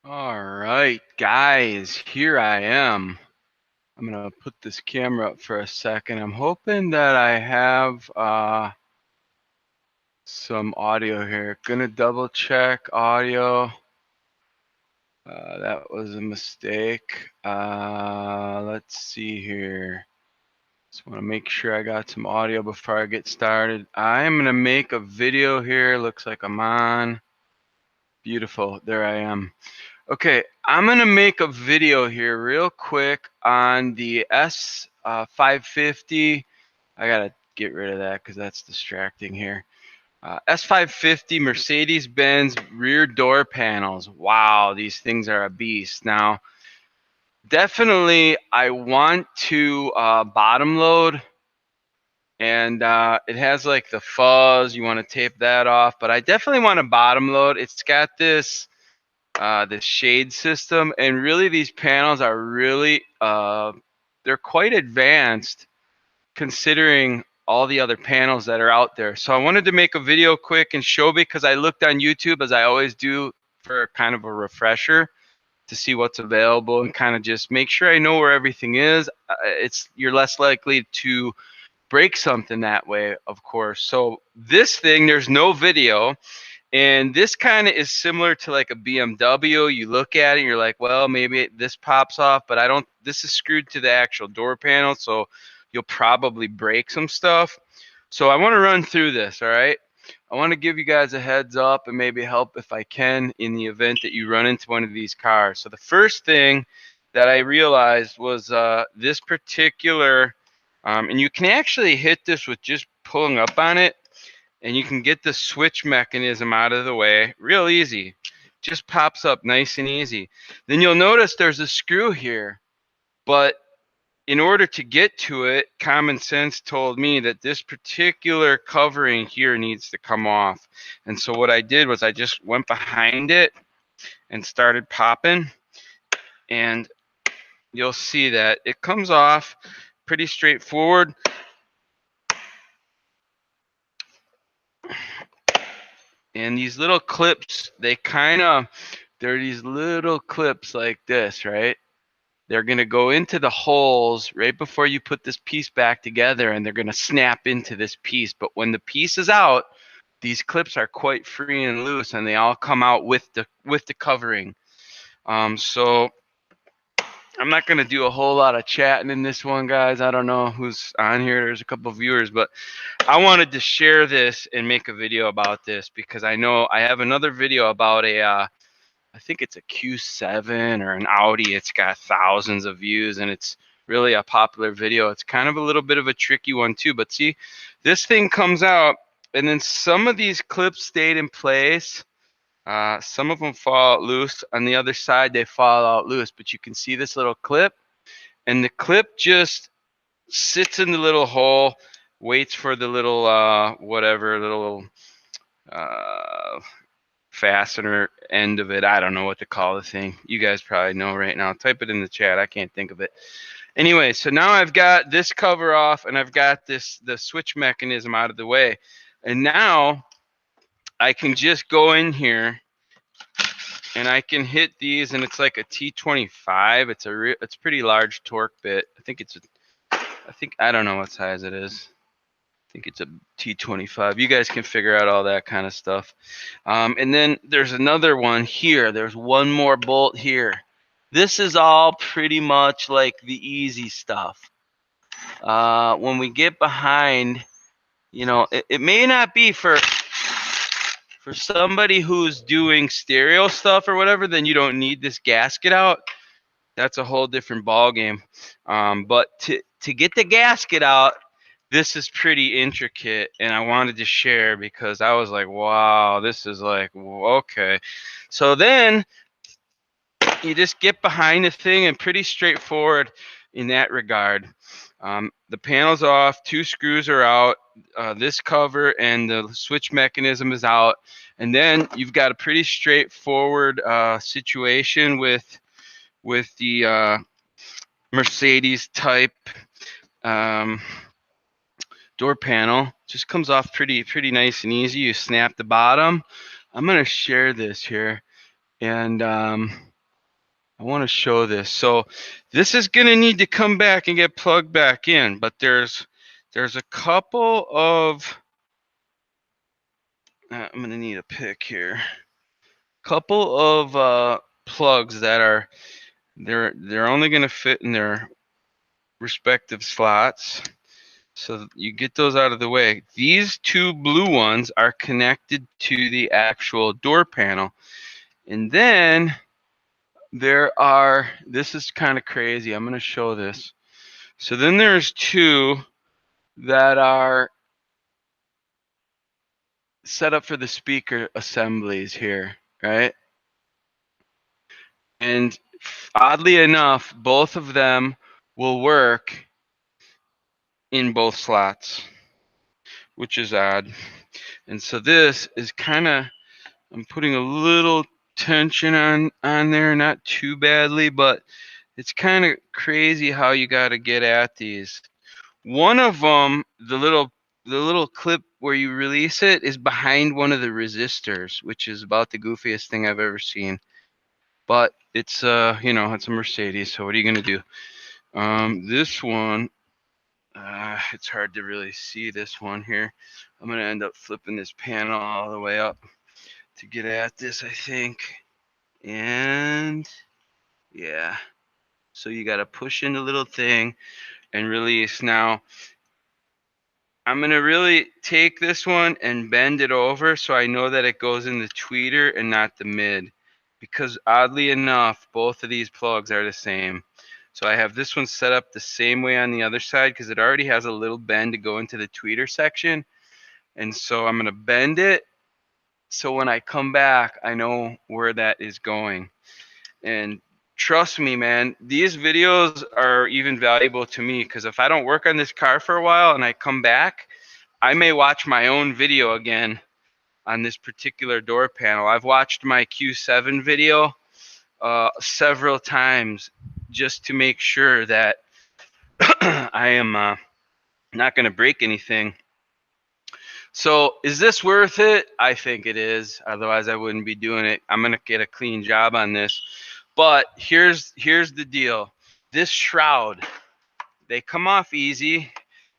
All right, guys, here I am. I'm gonna put this camera up for a second. I'm hoping that I have some audio here. Gonna double check audio. That was a mistake. Let's see here. Just want to make sure I got some audio before I get started. I'm gonna make a video here. Looks like I'm on. Beautiful. There I am. Okay, I'm gonna make a video here real quick on the S550. I gotta get rid of that because that's distracting here. S550 Mercedes-Benz rear door panels. Wow, these things are a beast. Now, definitely I want to bottom load, and it has like the fuzz. You want to tape that off, but I definitely want to bottom load. It's got this the shade system, and really these panels are really they're quite advanced considering all the other panels that are out there. So I wanted to make a video quick and show, because I looked on YouTube, as I always do, for kind of a refresher to see what's available and kind of just make sure I know where everything is. You're less likely to break something that way, of course. So this thing, there's no video. And this kind of is similar to like a BMW. You look at it and you're like, well, maybe this pops off, but I don't. This is screwed to the actual door panel, so you'll probably break some stuff. So I want to run through this, all right? I want to give you guys a heads up and maybe help if I can in the event that you run into one of these cars. So the first thing that I realized was this particular, and you can actually hit this with just pulling up on it, and you can get the switch mechanism out of the way real easy. Just pops up nice and easy. Then you'll notice there's a screw here, but in order to get to it, common sense told me that this particular covering here needs to come off. And so what I did was I just went behind it and started popping, and you'll see that it comes off pretty straightforward. And these little clips, they're these little clips like this, right? They're going to go into the holes right before you put this piece back together, and they're going to snap into this piece. But when the piece is out, these clips are quite free and loose, and they all come out with the covering. So I'm not going to do a whole lot of chatting in this one, guys. I don't know who's on here. There's a couple of viewers, but I wanted to share this and make a video about this because I know I have another video about I think it's a Q7 or an Audi. It's got thousands of views, and it's really a popular video. It's kind of a little bit of a tricky one too, but see, this thing comes out, and then some of these clips stayed in place. Some of them fall out loose. On the other side, they fall out loose, but you can see this little clip, and the clip just sits in the little hole, waits for the little little uh, fastener end of it. I don't know what to call the thing. You guys probably know right now. Type it in the chat. I can't think of it. Anyway, so now I've got this cover off, and I've got the switch mechanism out of the way. And now I can just go in here and I can hit these, and it's like a T25. It's pretty large torque bit. I don't know what size it is. I think it's a T25. You guys can figure out all that kind of stuff. And then there's another one here. There's one more bolt here. This is all pretty much like the easy stuff. When we get behind, it may not be for somebody who's doing stereo stuff or whatever, then you don't need this gasket out. That's a whole different ball game. But to get the gasket out, this is pretty intricate, and I wanted to share because I was like, wow, this is like, okay. So then you just get behind the thing, and pretty straightforward in that regard. The panel's off, 2 screws are out, this cover and the switch mechanism is out, and then you've got a pretty straightforward situation with the Mercedes type door panel. Just comes off pretty nice and easy. You snap the bottom. I'm gonna share this here, and I want to show this. So this is going to need to come back and get plugged back in, but there's a couple of I'm going to need a pick here. Couple of plugs that are they're only going to fit in their respective slots. So you get those out of the way. These two blue ones are connected to the actual door panel. And then this is kind of crazy. I'm going to show this. So then there's two that are set up for the speaker assemblies here, right? And oddly enough, both of them will work in both slots, which is odd. And so this is kind of, I'm putting a little tension on there, not too badly, but it's kind of crazy how you got to get at these. One of them, the little clip where you release it is behind one of the resistors, which is about the goofiest thing I've ever seen. But it's it's a Mercedes, so what are you gonna do? This one, it's hard to really see this one here. I'm gonna end up flipping this panel all the way up to get at this, I think. And yeah, so you gotta push in the little thing and release. Now, I'm gonna really take this one and bend it over so I know that it goes in the tweeter and not the mid. Because oddly enough, both of these plugs are the same. So I have this one set up the same way on the other side because it already has a little bend to go into the tweeter section. And so I'm gonna bend it so when I come back, I know where that is going. And trust me, man, these videos are even valuable to me because if I don't work on this car for a while and I come back, I may watch my own video again on this particular door panel. I've watched my Q7 video several times just to make sure that I am not going to break anything. So is this worth it? I think it is. Otherwise, I wouldn't be doing it. I'm going to get a clean job on this. But here's the deal. This shroud, they come off easy.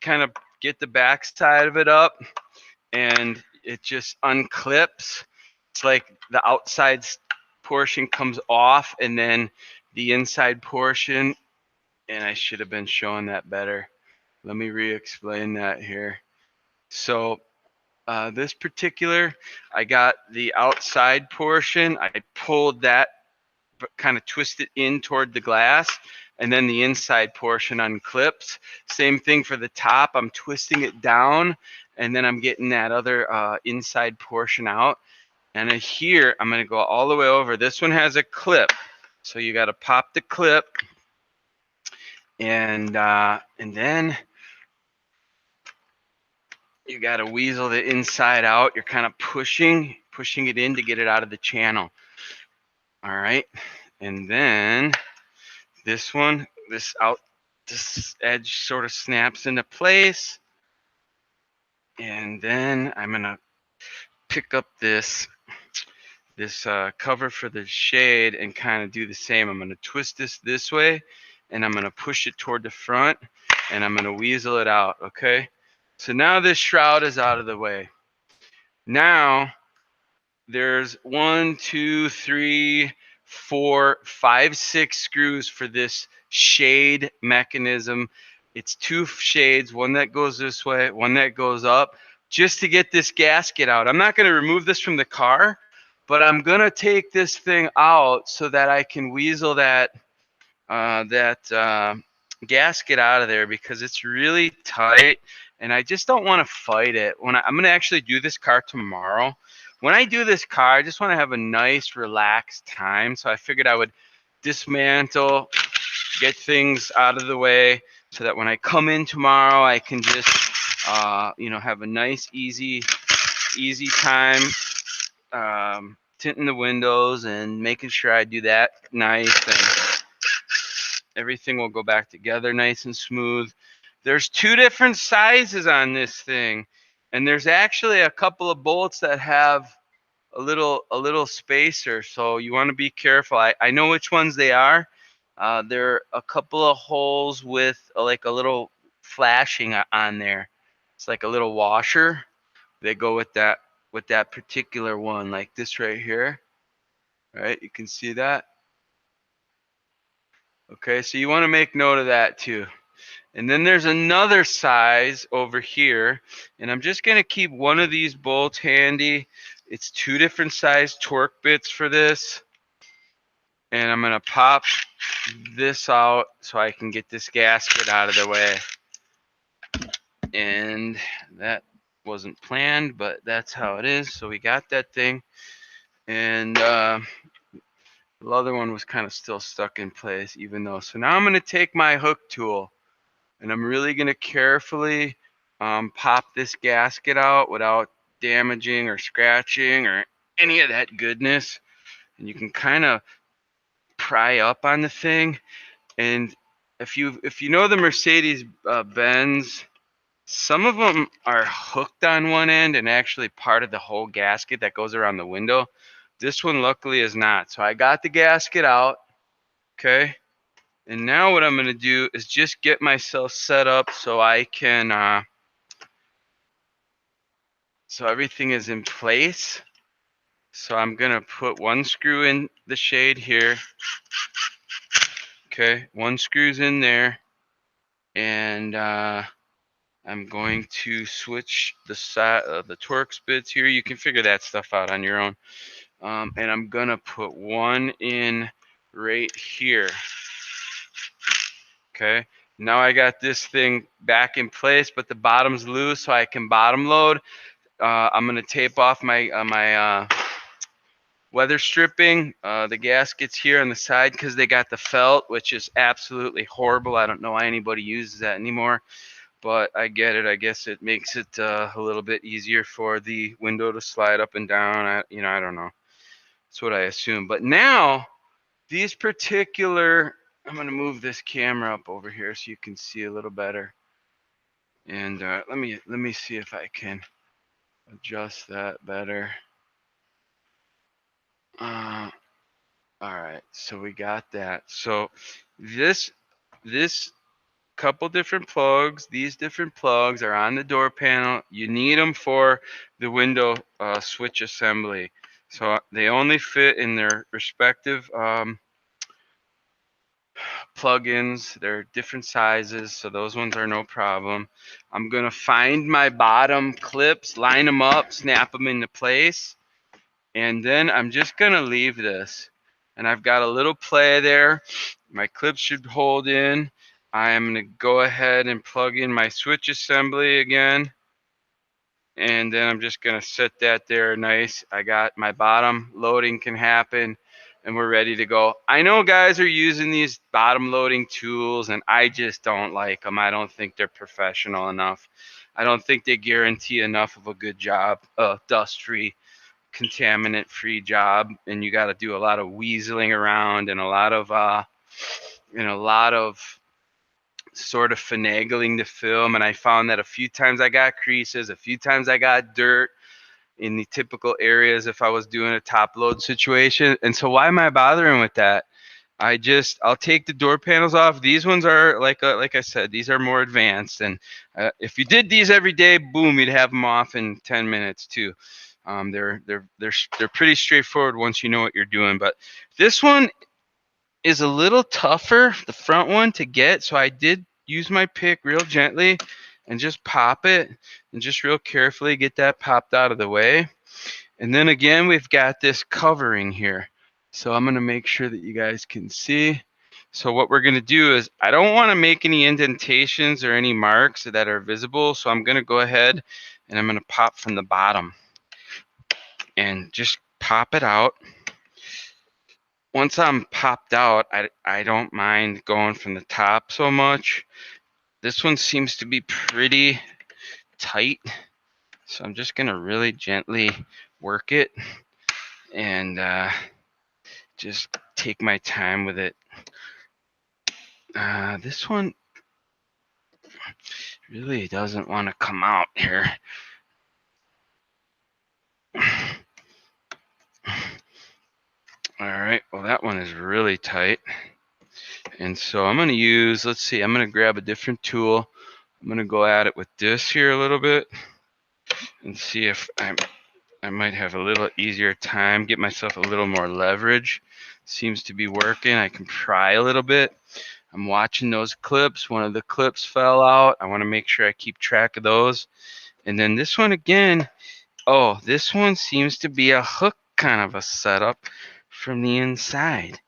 Kind of get the back side of it up, and it just unclips. It's like the outside portion comes off, and then the inside portion, and I should have been showing that better. Let me re-explain that here. So this particular, I got the outside portion. I pulled that, kind of twisted in toward the glass, and then the inside portion unclips. Same thing for the top. I'm twisting it down, and then I'm getting that other inside portion out. And here, I'm going to go all the way over. This one has a clip, so you got to pop the clip, and then you got to weasel the inside out. You're kind of pushing it in to get it out of the channel. All right, and then this one, this edge sort of snaps into place, and then I'm gonna pick up this cover for the shade and kind of do the same. I'm gonna twist this way, and I'm gonna push it toward the front, and I'm gonna weasel it out. Okay, so now this shroud is out of the way. Now there's 1, 2, 3, 4, 5, 6 screws for this shade mechanism. It's 2 shades, one that goes this way, one that goes up, just to get this gasket out. I'm not going to remove this from the car, but I'm going to take this thing out so that I can weasel that gasket out of there because it's really tight, and I just don't want to fight it. I'm going to actually do this car tomorrow. When I do this car, I just want to have a nice, relaxed time. So I figured I would dismantle, get things out of the way, so that when I come in tomorrow, I can just, have a nice, easy time tinting the windows and making sure I do that nice, and everything will go back together nice and smooth. There's 2 different sizes on this thing, and there's actually a couple of bolts that have a little spacer, so you want to be careful. I know which ones they are. There are a couple of holes with like a little flashing on there. It's like a little washer. They go with that particular one, like this right here. Right, you can see that. Okay, so you want to make note of that too. And then there's another size over here, and I'm just going to keep one of these bolts handy. It's two different size torque bits for this, and I'm going to pop this out so I can get this gasket out of the way. And that wasn't planned, but that's how it is. So we got that thing, and the other one was kind of still stuck in place, even though. So now I'm going to take my hook tool, and I'm really going to carefully pop this gasket out without damaging or scratching or any of that goodness. And you can kind of pry up on the thing. And if you know the Mercedes Benz, some of them are hooked on one end and actually part of the whole gasket that goes around the window. This one luckily is not. So I got the gasket out. Okay. And now what I'm going to do is just get myself set up so I can, so everything is in place. So I'm going to put one screw in the shade here. Okay, one screw's in there. And I'm going to switch the Torx bits here. You can figure that stuff out on your own. And I'm going to put one in right here. Okay, now I got this thing back in place, but the bottom's loose, so I can bottom load. I'm going to tape off my weather stripping, the gaskets here on the side because they got the felt, which is absolutely horrible. I don't know why anybody uses that anymore, but I get it. I guess it makes it a little bit easier for the window to slide up and down. I don't know. That's what I assume. But now these particular, I'm going to move this camera up over here so you can see a little better. And let me see if I can adjust that better. All right, so we got that. So this couple different plugs, these different plugs are on the door panel. You need them for the window switch assembly. So they only fit in their respective plugins. They're different sizes, so those ones are no problem. I'm gonna find my bottom clips, line them up, snap them into place, and then I'm just gonna leave this. And I've got a little play there. My clips should hold in. I'm gonna go ahead and plug in my switch assembly again. And then I'm just gonna set that there nice. I got my bottom loading can happen and we're ready to go. I know guys are using these bottom loading tools and I just don't like them. I don't think they're professional enough. I don't think they guarantee enough of a good job, dust-free, contaminant-free job, and you got to do a lot of weaseling around and a lot of sort of finagling the film. And I found that a few times I got creases, a few times I got dirt in the typical areas if I was doing a top load situation. And so why am I bothering with that? I'll take the door panels off. These ones are like I said, these are more advanced. And if you did these every day, boom, you'd have them off in 10 minutes too. They're pretty straightforward once you know what you're doing. But this one is a little tougher, the front one, to get. So I did use my pick real gently and just pop it and just real carefully get that popped out of the way. And then again, we've got this covering here. So I'm going to make sure that you guys can see. So what we're going to do is I don't want to make any indentations or any marks that are visible. So I'm going to go ahead and I'm going to pop from the bottom and just pop it out. Once I'm popped out, I don't mind going from the top so much. This one seems to be pretty tight. So I'm just going to really gently work it and just take my time with it. This one really doesn't want to come out here. All right, well that one is really tight. And so I'm gonna use, let's see, I'm gonna grab a different tool. I'm gonna go at it with this here a little bit and see if I might have a little easier time, get myself a little more leverage. Seems to be working. I can pry a little bit. I'm watching those clips. One of the clips fell out. I want to make sure I keep track of those. And then this one again, oh, this one seems to be a hook kind of a setup from the inside.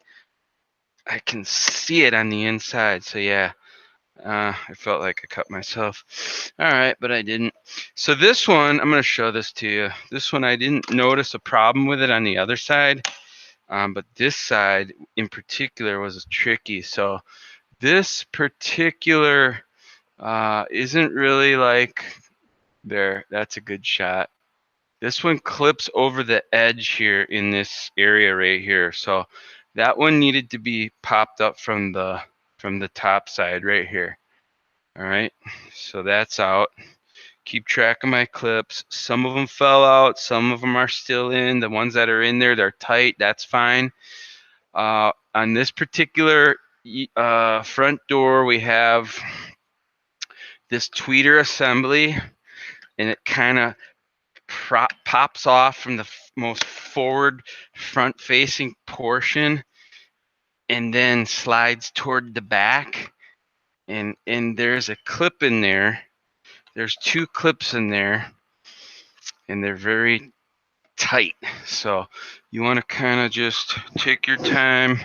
I can see it on the inside. So yeah, I felt like I cut myself. All right, but I didn't. So this one, I'm going to show this to you. This one, I didn't notice a problem with it on the other side, but this side in particular was tricky. So this particular isn't really like there. That's a good shot. This one clips over the edge here in this area right here. So that one needed to be popped up from the top side right here. All right, so that's out. Keep track of my clips. Some of them fell out. Some of them are still in. The ones that are in there, they're tight. That's fine. On this particular front door, we have this tweeter assembly, and it kind of pops off from the most forward front-facing portion and then slides toward the back. And there's a clip in there. There's two clips in there, and they're very tight. So you want to kind of just take your time.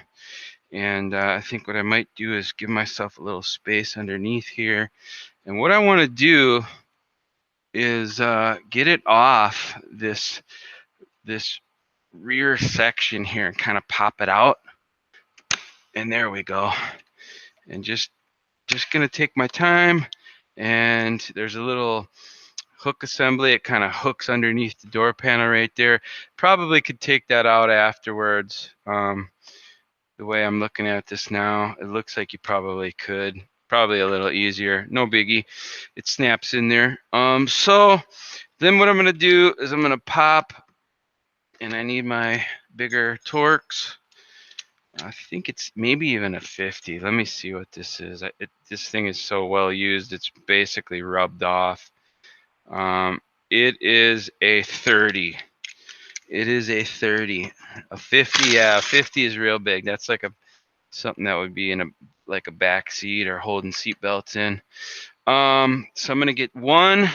And I think what I might do is give myself a little space underneath here. And what I want to do is get it off this rear section here and kind of pop it out. And there we go. And just gonna take my time. And there's a little hook assembly. It kind of hooks underneath the door panel right there. Probably could take that out afterwards. The way I'm looking at this now, it looks like you probably could. Probably a little easier. No biggie. It snaps in there. So then what I'm gonna do is I'm gonna pop, and I need my bigger Torx. I think it's maybe even a 50. Let me see what this is. This thing is so well used, it's basically rubbed off. It is a 30. It is a 30. A 50, yeah, a 50 is real big. That's like something that would be in like a back seat or holding seat belts in. So I'm gonna get one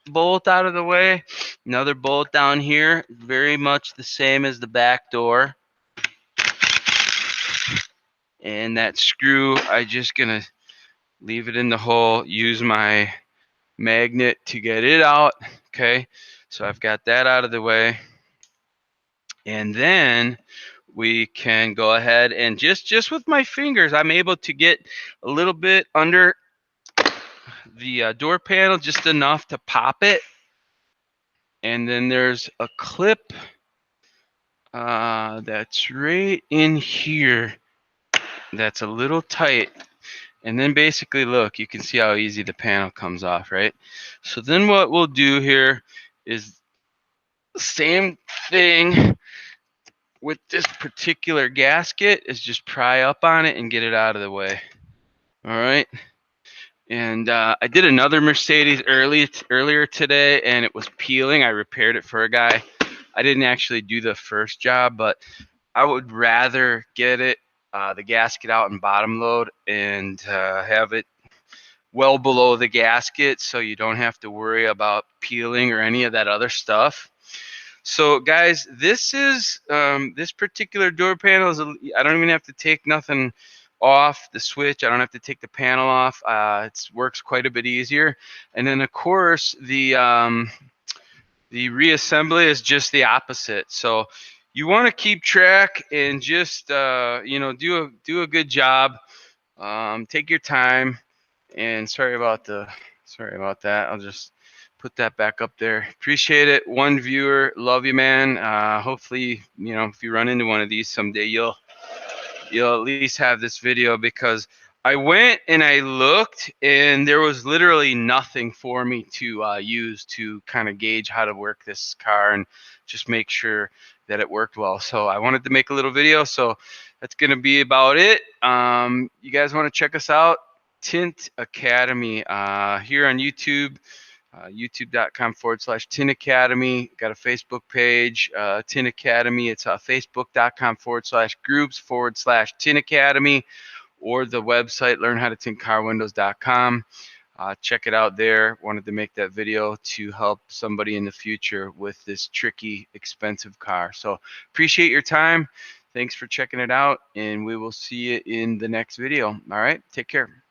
bolt out of the way. Another bolt down here, very much the same as the back door. And that screw, I just gonna leave it in the hole, use my magnet to get it out. Okay, so I've got that out of the way. And then we can go ahead and just with my fingers, I'm able to get a little bit under the door panel, just enough to pop it. And then there's a clip that's right in here that's a little tight. And then basically, look, you can see how easy the panel comes off, right? So then what we'll do here is the same thing with this particular gasket, is just pry up on it and get it out of the way. All right. And I did another Mercedes earlier today, and it was peeling. I repaired it for a guy. I didn't actually do the first job, but I would rather get it, the gasket out in bottom load and have it well below the gasket so you don't have to worry about peeling or any of that other stuff. So guys, this is this particular door panel is I don't even have to take nothing off the switch. I don't have to take the panel off. It works quite a bit easier. And then of course the reassembly is just the opposite. So you want to keep track and just you know, do a good job. Take your time. And sorry about that. I'll just put that back up there. Appreciate it. One viewer. Love you, man. Hopefully, you know, if you run into one of these someday, you'll at least have this video, because I went and I looked, and there was literally nothing for me to use to kind of gauge how to work this car and just make sure that it worked well. So I wanted to make a little video. So that's going to be about it. You guys want to check us out? Tint Academy here on YouTube. YouTube.com/Tint Academy. Got a Facebook page, Tint Academy. It's Facebook.com/groups/Tint Academy, or the website learnhowtotintcarwindows.com. Check it out there. Wanted to make that video to help somebody in the future with this tricky, expensive car. So appreciate your time. Thanks for checking it out, and we will see you in the next video. All right, take care.